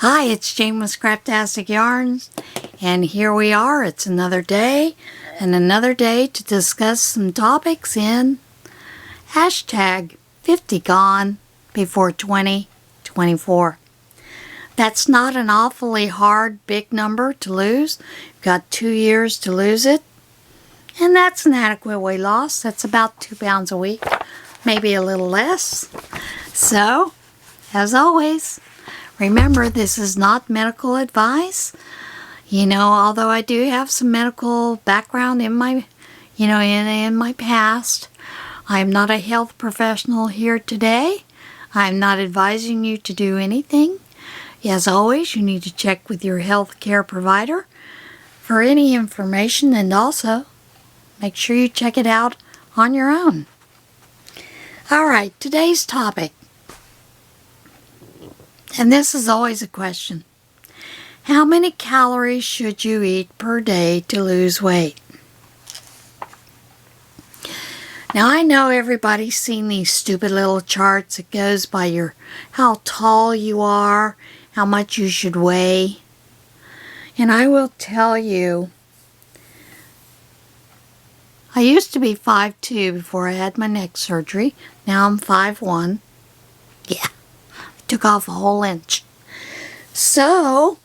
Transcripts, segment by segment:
Hi, it's Jane with Scraptasticyarns, and here we are. It's another day, and another day to discuss some topics in hashtag 50 gone before 2024. That's not an awfully hard, big number to lose. You've got 2 years to lose it, and that's an adequate weight loss. That's about 2 pounds a week, maybe a little less. So, as always, remember, this is not medical advice. Although I do have some medical background in my, in my past, I'm not a health professional here today. I'm not advising you to do anything. As always, you need to check with your health care provider for any information, and also make sure you check it out on your own. All right, today's topic. And this is always a question. How many calories should you eat per day to lose weight? Now, I know everybody's seen these stupid little charts. It goes by how tall you are, how much you should weigh. And I will tell you, I used to be 5'2" before I had my neck surgery. Now I'm 5'1". Yeah. Took off a whole inch. So,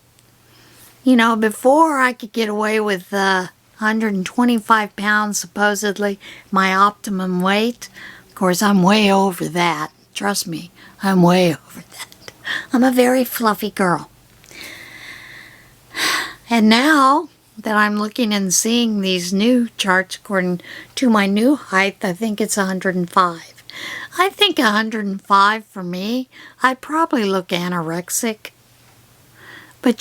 before I could get away with 125 pounds, supposedly my optimum weight. Of course, I'm way over that. Trust me, I'm way over that. I'm a very fluffy girl. And now that I'm looking and seeing these new charts according to my new height, I think it's 105. I think 105 for me, I'd probably look anorexic. But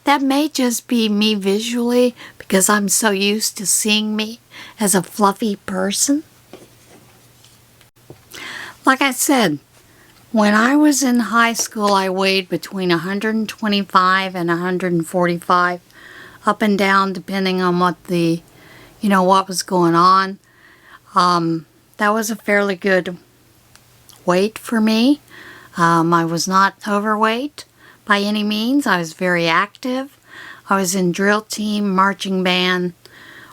that may just be me visually because I'm so used to seeing me as a fluffy person. Like I said, when I was in high school, I weighed between 125 and 145, up and down depending on what what was going on. That was a fairly good weight for me. I was not overweight by any means. I was very active. I was in drill team, marching band,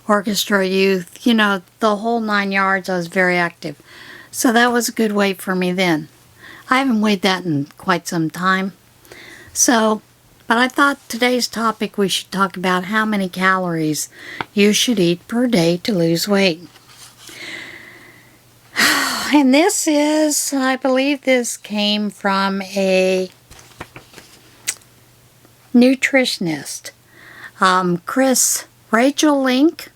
orchestra youth, the whole 9 yards. I was very active. So that was a good weight for me then. I haven't weighed that in quite some time. But I thought today's topic we should talk about how many calories you should eat per day to lose weight. And I believe this came from a nutritionist, Rachel Link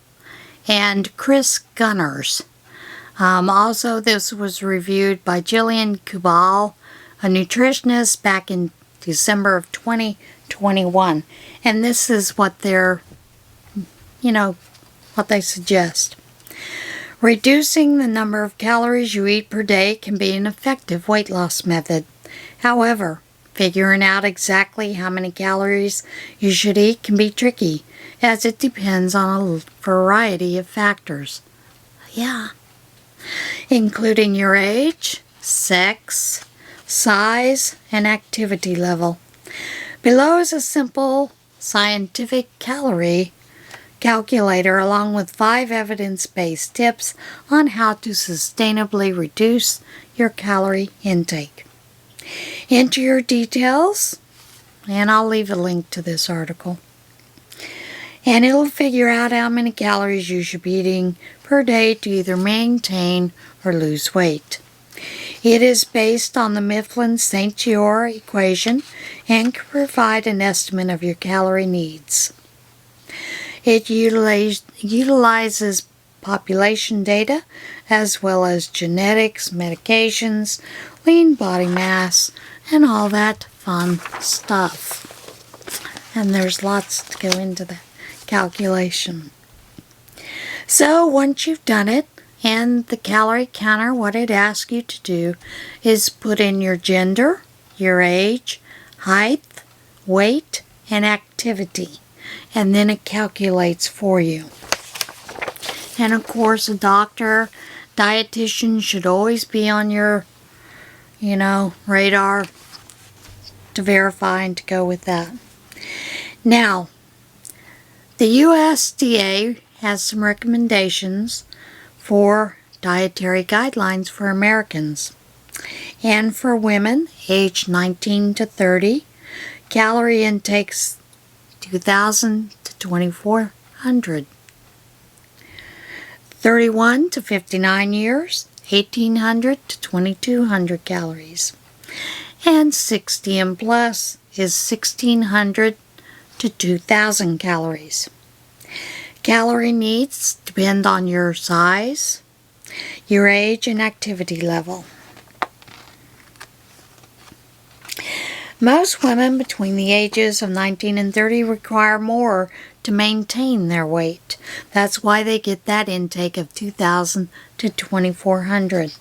and Chris Gunners. Also, this was reviewed by Jillian Kubal, a nutritionist, back in December of 2021. And this is what what they suggest. Reducing the number of calories you eat per day can be an effective weight loss method. However, figuring out exactly how many calories you should eat can be tricky, as it depends on a variety of factors. Including your age, sex, size, and activity level. Below is a simple scientific calorie calculator along with 5 evidence-based tips on how to sustainably reduce your calorie intake. Enter your details, and I'll leave a link to this article. And it'll figure out how many calories you should be eating per day to either maintain or lose weight. It is based on the Mifflin-St. Jeor equation and can provide an estimate of your calorie needs. It utilizes population data as well as genetics, medications, lean body mass, and all that fun stuff. And there's lots to go into that calculation. So once you've done it, and the calorie counter, what it asks you to do is put in your gender, your age, height, weight, and activity. And then it calculates for you. And of course, a doctor, dietitian should always be on your, radar to verify and to go with that. Now, the USDA has some recommendations for dietary guidelines for Americans. And for women aged 19 to 30, calorie intake's 2,000 to 2,400. 31 to 59 years, 1,800 to 2,200 calories. And 60 and plus is 1,600 to 2,000 calories. Calorie needs depend on your size, your age, and activity level. Most women between the ages of 19 and 30 require more to maintain their weight. That's why they get that intake of 2,000 to 2,400.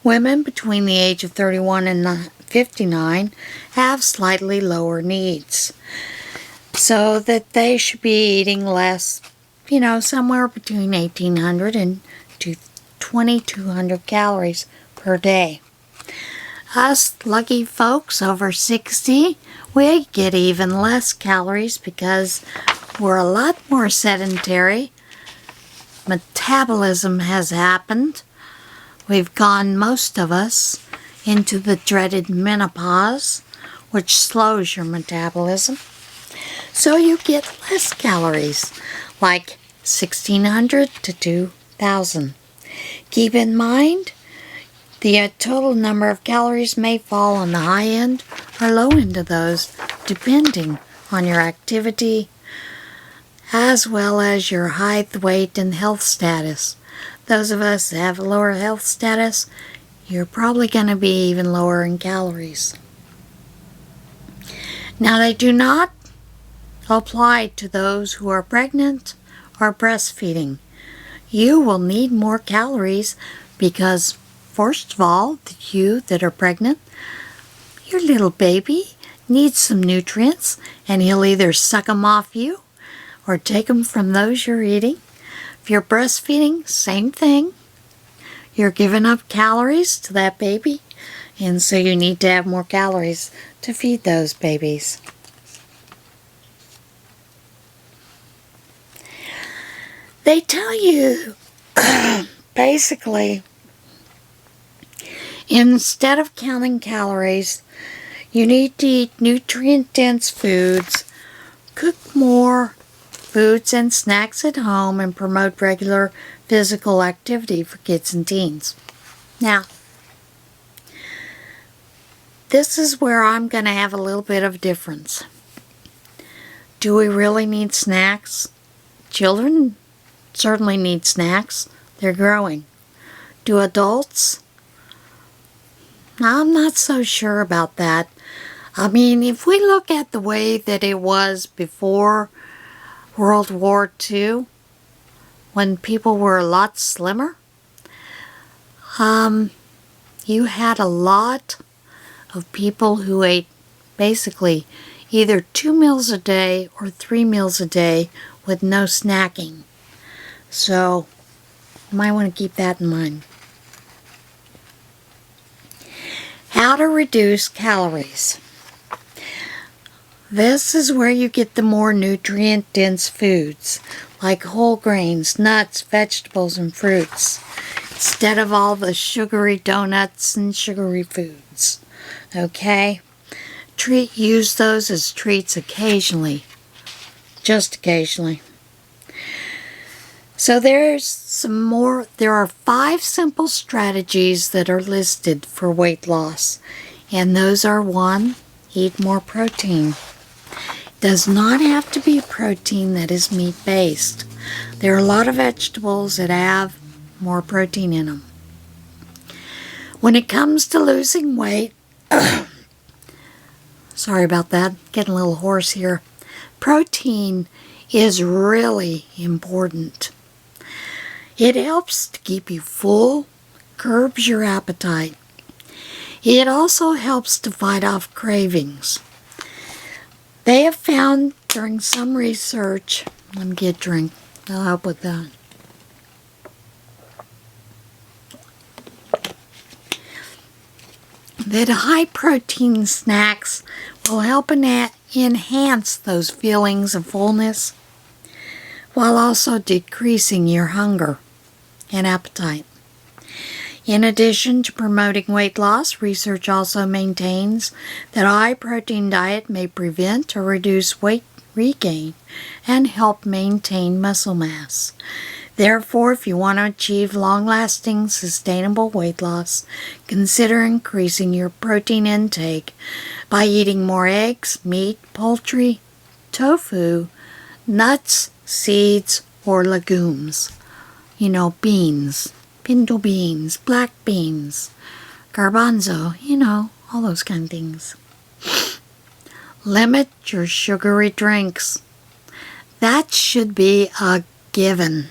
Women between the age of 31 and 59 have slightly lower needs, so that they should be eating less, somewhere between 1,800 and 2,200 calories per day. Us lucky folks over 60, we get even less calories because we're a lot more sedentary. Metabolism has happened. We've gone, most of us, into the dreaded menopause, which slows your metabolism. So you get less calories, like 1,600 to 2,000. Keep in mind, the total number of calories may fall on the high end or low end of those, depending on your activity, as well as your height, weight, and health status. Those of us that have a lower health status, you're probably going to be even lower in calories. Now, they do not apply to those who are pregnant or breastfeeding. You will need more calories because, first of all, you that are pregnant, your little baby needs some nutrients, and he'll either suck them off you or take them from those you're eating. If you're breastfeeding, same thing. You're giving up calories to that baby, and so you need to have more calories to feed those babies. They tell you, basically, instead of counting calories, you need to eat nutrient-dense foods, cook more foods and snacks at home, and promote regular physical activity for kids and teens. Now, this is where I'm going to have a little bit of difference. Do we really need snacks? Children certainly need snacks. They're growing. Do adults? I'm not so sure about that. I mean, if we look at the way that it was before World War II, when people were a lot slimmer, you had a lot of people who ate basically either 2 meals a day or 3 meals a day with no snacking. So, you might want to keep that in mind. How to reduce calories. This is where you get the more nutrient-dense foods, like whole grains, nuts, vegetables, and fruits, instead of all the sugary donuts and sugary foods. Okay? Use those as treats occasionally. Just occasionally. So there are 5 simple strategies that are listed for weight loss. And those are: 1, eat more protein. It does not have to be protein that is meat-based. There are a lot of vegetables that have more protein in them. When it comes to losing weight, sorry about that, getting a little hoarse here. Protein is really important. It helps to keep you full, curbs your appetite. It also helps to fight off cravings. They have found during some research, let me get a drink, that'll help with that. that high-protein snacks will help enhance those feelings of fullness while also decreasing your hunger and appetite. In addition to promoting weight loss, research also maintains that a high-protein diet may prevent or reduce weight regain and help maintain muscle mass. Therefore, if you want to achieve long-lasting, sustainable weight loss, consider increasing your protein intake by eating more eggs, meat, poultry, tofu, nuts, seeds, or legumes. You know, beans, pinto beans, black beans, garbanzo, all those kind of things. Limit your sugary drinks. That should be a given.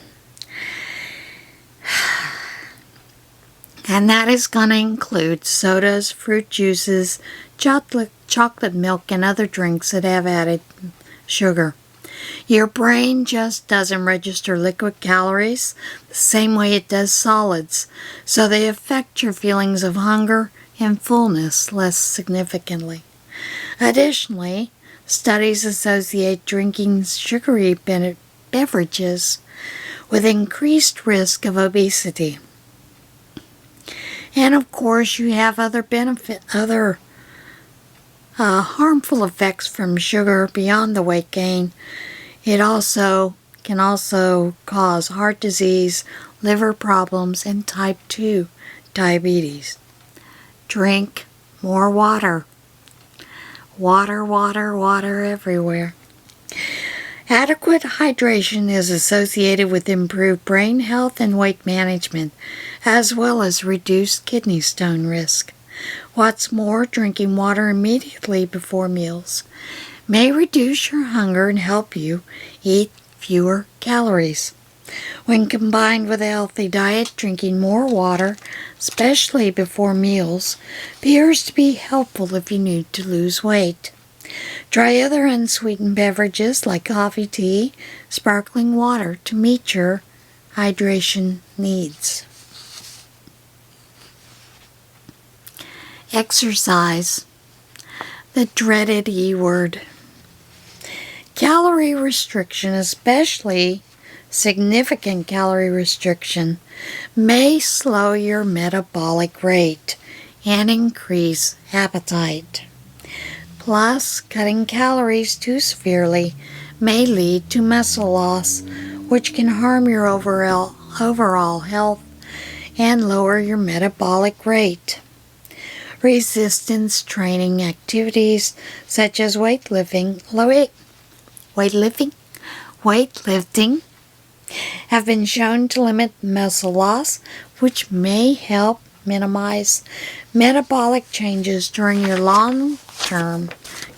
And that is going to include sodas, fruit juices, chocolate milk, and other drinks that have added sugar. Your brain just doesn't register liquid calories the same way it does solids, so they affect your feelings of hunger and fullness less significantly. Additionally, studies associate drinking sugary beverages with increased risk of obesity. And of course, you have other harmful effects from sugar beyond the weight gain. It can also cause heart disease, liver problems, and type 2 diabetes. Drink more water. Water, water, water everywhere. Adequate hydration is associated with improved brain health and weight management, as well as reduced kidney stone risk. What's more, drinking water immediately before meals may reduce your hunger and help you eat fewer calories. When combined with a healthy diet, drinking more water, especially before meals, appears to be helpful if you need to lose weight. Try other unsweetened beverages like coffee, tea, sparkling water to meet your hydration needs. Exercise, the dreaded E word. Calorie restriction, especially significant calorie restriction, may slow your metabolic rate and increase appetite. Plus, cutting calories too severely may lead to muscle loss, which can harm your overall health and lower your metabolic rate. Resistance training activities such as weightlifting have been shown to limit muscle loss, which may help minimize metabolic changes during your long-term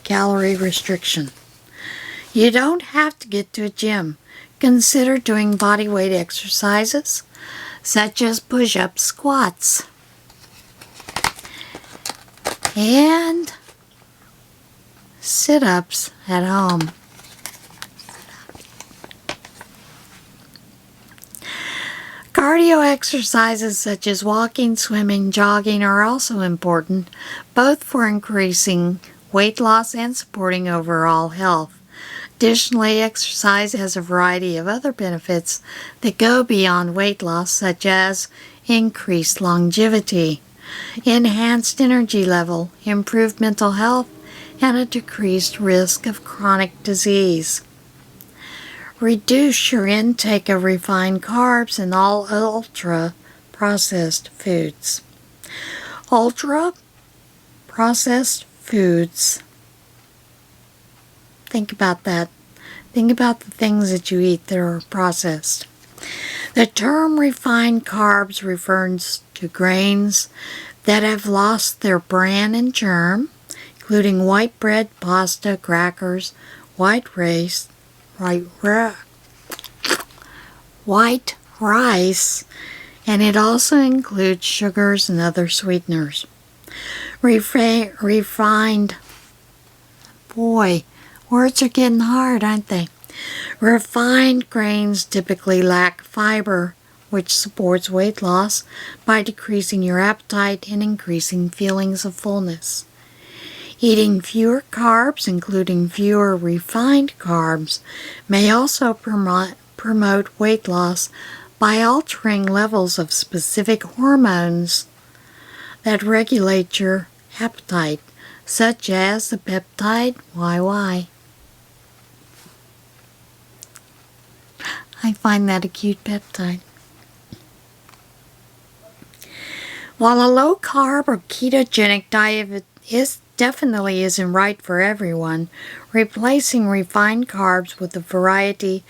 calorie restriction. You don't have to get to a gym. Consider doing body weight exercises such as push-ups, squats, and sit-ups at home. Cardio exercises such as walking, swimming, jogging are also important, both for increasing weight loss and supporting overall health. Additionally, exercise has a variety of other benefits that go beyond weight loss, such as increased longevity, enhanced energy level, improved mental health, and a decreased risk of chronic disease. Reduce your intake of refined carbs and all ultra-processed foods. Ultra-processed foods. Think about that. Think about the things that you eat that are processed. The term refined carbs refers to grains that have lost their bran and germ, including white bread, pasta, crackers, white rice, and it also includes sugars and other sweeteners. Refined, boy, words are getting hard, aren't they? Refined grains typically lack fiber, which supports weight loss by decreasing your appetite and increasing feelings of fullness. Eating fewer carbs, including fewer refined carbs, may also promote weight loss by altering levels of specific hormones that regulate your appetite, such as the peptide YY. I find that a cute peptide. While a low-carb or ketogenic diet definitely isn't right for everyone, replacing refined carbs with a variety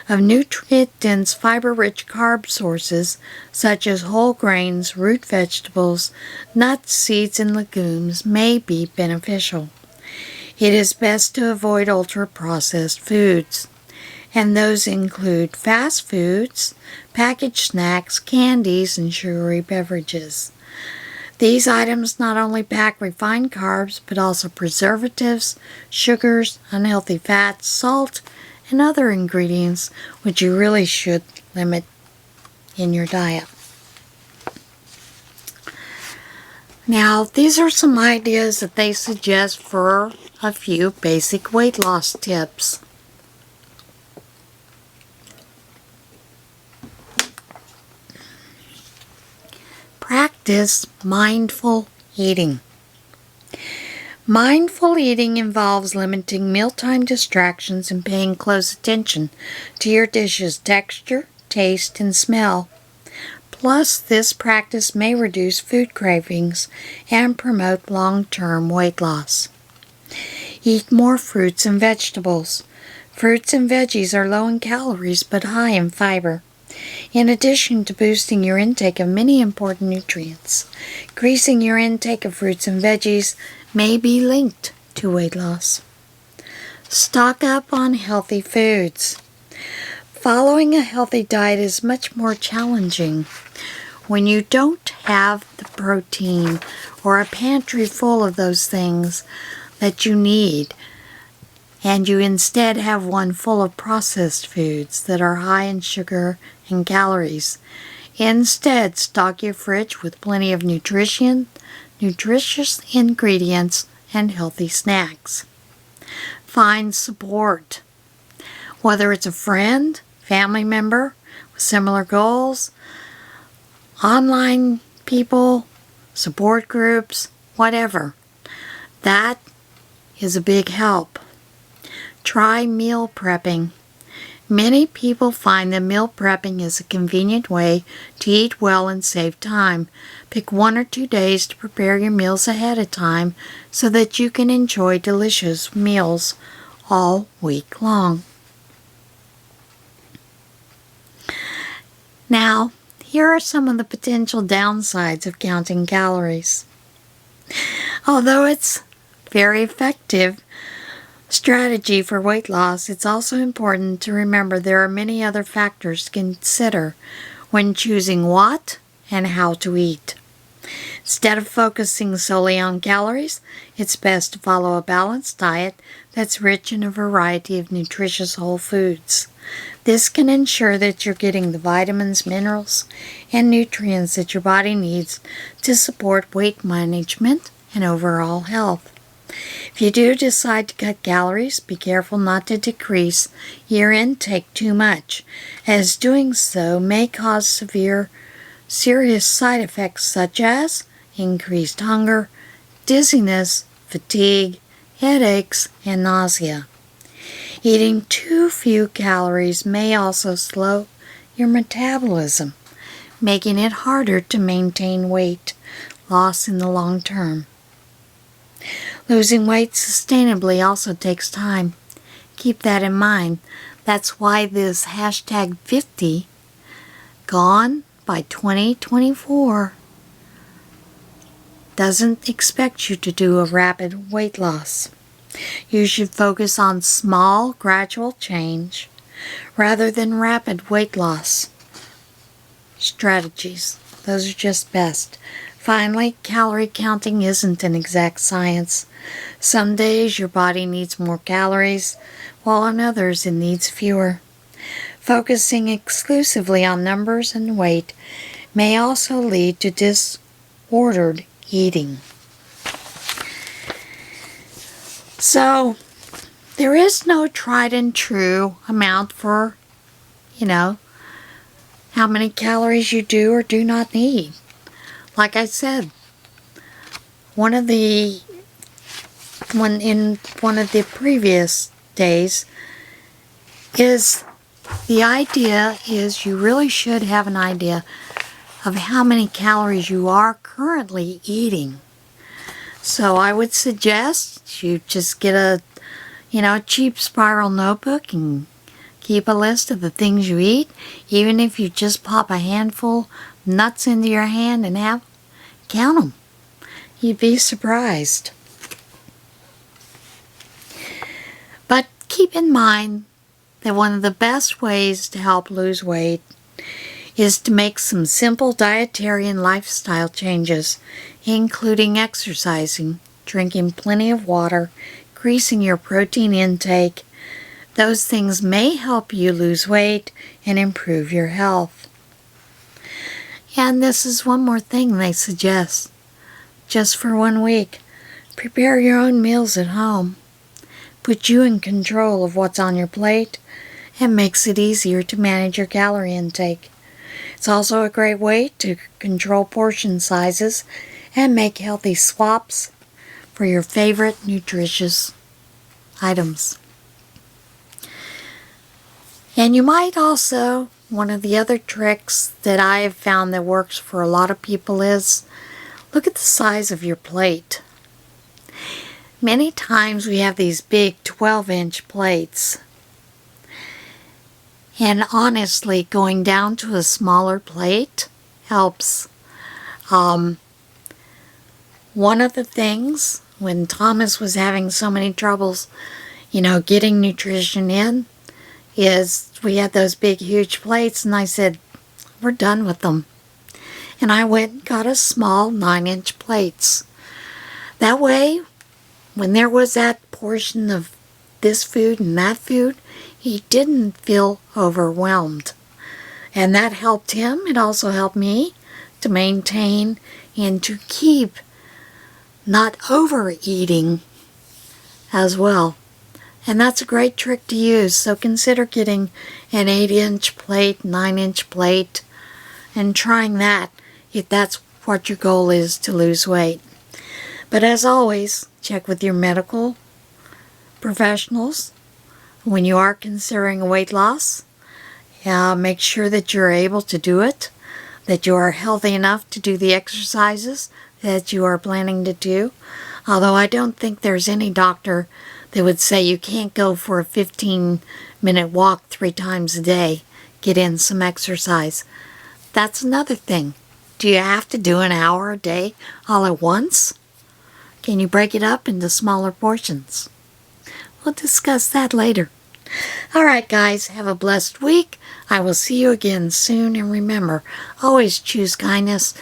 of nutrient-dense, fiber-rich carb sources such as whole grains, root vegetables, nuts, seeds, and legumes may be beneficial. It is best to avoid ultra-processed foods, and those include fast foods, packaged snacks, candies, and sugary beverages. These items not only pack refined carbs, but also preservatives, sugars, unhealthy fats, salt, and other ingredients which you really should limit in your diet. Now, these are some ideas that they suggest for a few basic weight loss tips. Practice mindful eating. Mindful eating involves limiting mealtime distractions and paying close attention to your dish's texture, taste, and smell. Plus, this practice may reduce food cravings and promote long-term weight loss. Eat more fruits and vegetables. Fruits and veggies are low in calories but high in fiber. In addition to boosting your intake of many important nutrients, increasing your intake of fruits and veggies may be linked to weight loss. Stock up on healthy foods. Following a healthy diet is much more challenging when you don't have the protein or a pantry full of those things that you need, and you instead have one full of processed foods that are high in sugar and calories. Instead, stock your fridge with plenty of nutritious ingredients and healthy snacks. Find support. Whether it's a friend, family member with similar goals, online people, support groups, whatever. That is a big help. Try meal prepping. Many people find that meal prepping is a convenient way to eat well and save time. Pick 1 or 2 days to prepare your meals ahead of time so that you can enjoy delicious meals all week long. Now, here are some of the potential downsides of counting calories. Although it's very effective strategy for weight loss, it's also important to remember there are many other factors to consider when choosing what and how to eat. Instead of focusing solely on calories, it's best to follow a balanced diet that's rich in a variety of nutritious whole foods. This can ensure that you're getting the vitamins, minerals, and nutrients that your body needs to support weight management and overall health. If you do decide to cut calories, be careful not to decrease your intake too much, as doing so may cause serious side effects such as increased hunger, dizziness, fatigue, headaches, and nausea. Eating too few calories may also slow your metabolism, making it harder to maintain weight loss in the long term. Losing weight sustainably also takes time. Keep that in mind. That's why this hashtag 50, gone by 2024, doesn't expect you to do a rapid weight loss. You should focus on small, gradual change rather than rapid weight loss strategies. Those are just best. Finally, calorie counting isn't an exact science. Some days your body needs more calories, while on others it needs fewer. Focusing exclusively on numbers and weight may also lead to disordered eating. So, there is no tried and true amount for, how many calories you do or do not need. Like I said, one of the previous days is the idea is you really should have an idea of how many calories you are currently eating. So I would suggest you just get a cheap spiral notebook and keep a list of the things you eat, even if you just pop a handful of nuts into your hand and count them. You'd be surprised. But keep in mind that one of the best ways to help lose weight is to make some simple dietary and lifestyle changes, including exercising, drinking plenty of water, increasing your protein intake. Those things may help you lose weight and improve your health. And this is one more thing they suggest. Just for 1 week, prepare your own meals at home. Put you in control of what's on your plate and makes it easier to manage your calorie intake. It's also a great way to control portion sizes and make healthy swaps for your favorite nutritious items. And you might also, one of the other tricks that I have found that works for a lot of people is, look at the size of your plate. Many times we have these big 12-inch plates. And honestly, going down to a smaller plate helps. One of the things, when Thomas was having so many troubles, getting nutrition in, is we had those big, huge plates, and I said, we're done with them. And I went and got a small 9-inch plates. That way, when there was that portion of this food and that food, he didn't feel overwhelmed. And that helped him. It also helped me to maintain and to keep not overeating as well. And that's a great trick to use. So consider getting an 8-inch plate, 9-inch plate, and trying that if that's what your goal is to lose weight. But as always, check with your medical professionals when you are considering a weight loss. Make sure that you're able to do it, that you are healthy enough to do the exercises that you are planning to do. Although I don't think there's any doctor that would say you can't go for a 15-minute walk 3 times a day, get in some exercise. That's another thing. Do you have to do an hour a day all at once? Can you break it up into smaller portions? We'll discuss that later. All right, guys, have a blessed week. I will see you again soon. And remember, always choose kindness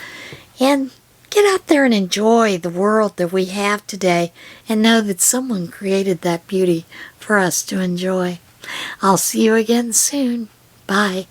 and get out there and enjoy the world that we have today and know that someone created that beauty for us to enjoy. I'll see you again soon. Bye.